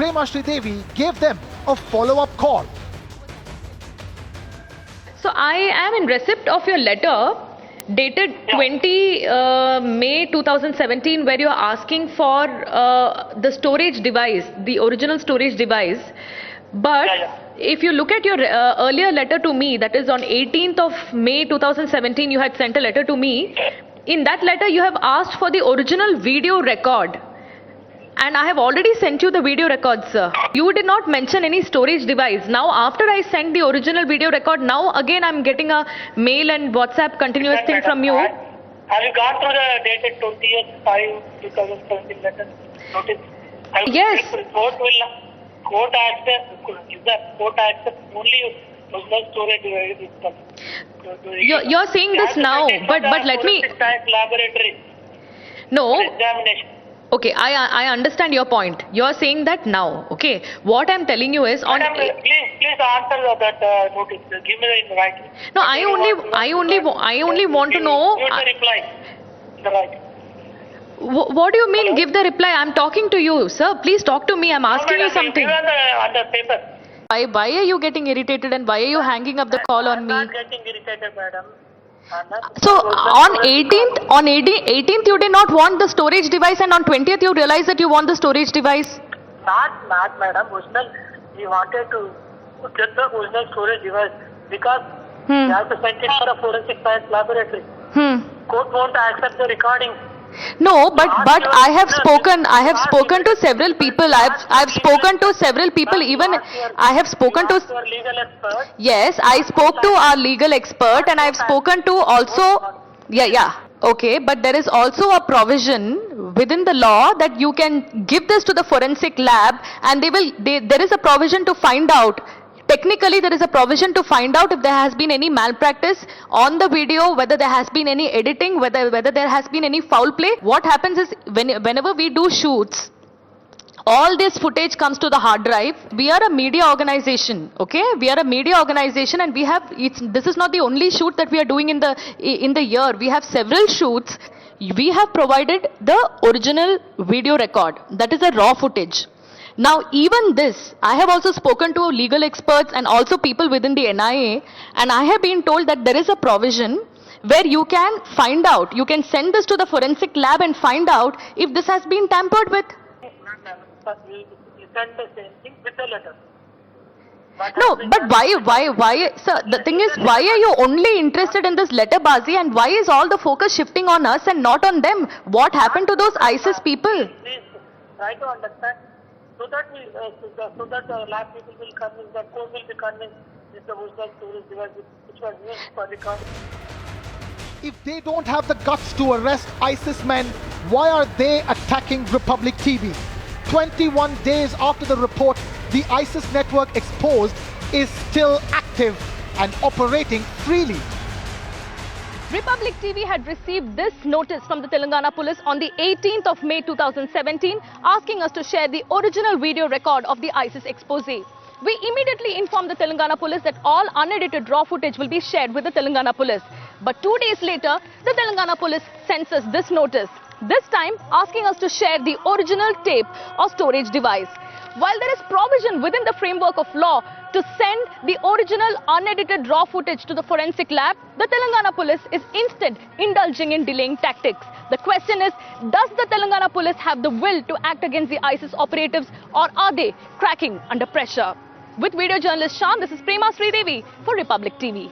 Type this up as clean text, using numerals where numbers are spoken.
Prema Sridevi gave them a follow-up call. So I am in receipt of your letter dated 20 May 2017, where you are asking for the storage device, the original storage device. But if you look at your earlier letter to me, that is on 18th of May 2017, you had sent a letter to me. In that letter, you have asked for the original video record. And I have already sent you the video record, sir. You did not mention any storage device. Now, after I sent the original video record, now again I'm getting a mail and WhatsApp continuous thing from you. Have you gone through the dated 20th 5 2017 letter notice? Yes. Court accept only original storage device. You're saying this now, but let me. Laboratory. No. Examination. Okay, I understand your point. You are saying that now. Okay, what I'm telling you is on. Madam, please answer that notice. Give me the writing. No, I only want to know. Give the reply. The writing. What do you mean? Give the reply. I'm talking to you, sir. Please talk to me. I'm asking you something. On the paper. Why are you getting irritated and why are you hanging up the call on me? I'm not getting irritated, madam. So on 18th you did not want the storage device, and on 20th you realized that you want the storage device. Not madam. Original. We wanted to get the original storage device because we have to send it for a forensic science laboratory. Court won't accept the recording. No, but I have spoken to several people. I've spoken to several people. Even I have spoken to. Your legal expert. Yes, I spoke to our legal expert, and I've spoken to also. Yeah. Okay, but there is also a provision within the law that you can give this to the forensic lab, and there is a provision to find out. Technically, there is a provision to find out if there has been any malpractice on the video, whether there has been any editing, whether there has been any foul play. What happens is whenever we do shoots, all this footage comes to the hard drive. We are a media organization, okay? We are a media organization, and this is not the only shoot that we are doing in the year. We have several shoots. We have provided the original video record. That is a raw footage. Now, even this, I have also spoken to legal experts and also people within the NIA, and I have been told that there is a provision where you can find out, you can send this to the forensic lab and find out if this has been tampered with. We send the same thing with the letter. No, but why, sir, the thing is, why are you only interested in this letter bazi, and why is all the focus shifting on us and not on them? What happened to those ISIS people? Please try to understand. So that lab people will convince, the court will be convinced with the original storage device which was used for recording. If they don't have the guts to arrest ISIS men, why are they attacking Republic TV? 21 days after the report, the ISIS network exposed is still active and operating freely. Republic TV had received this notice from the Telangana police on the 18th of May 2017, asking us to share the original video record of the ISIS expose. We immediately informed the Telangana police that all unedited raw footage will be shared with the Telangana police. But 2 days later, the Telangana police sends us this notice, this time asking us to share the original tape or storage device. While there is provision within the framework of law to send the original unedited raw footage to the forensic lab, the Telangana police is instead indulging in delaying tactics. The question is, does the Telangana police have the will to act against the ISIS operatives, or are they cracking under pressure? With video journalist Shan, this is Prema Sridevi for Republic TV.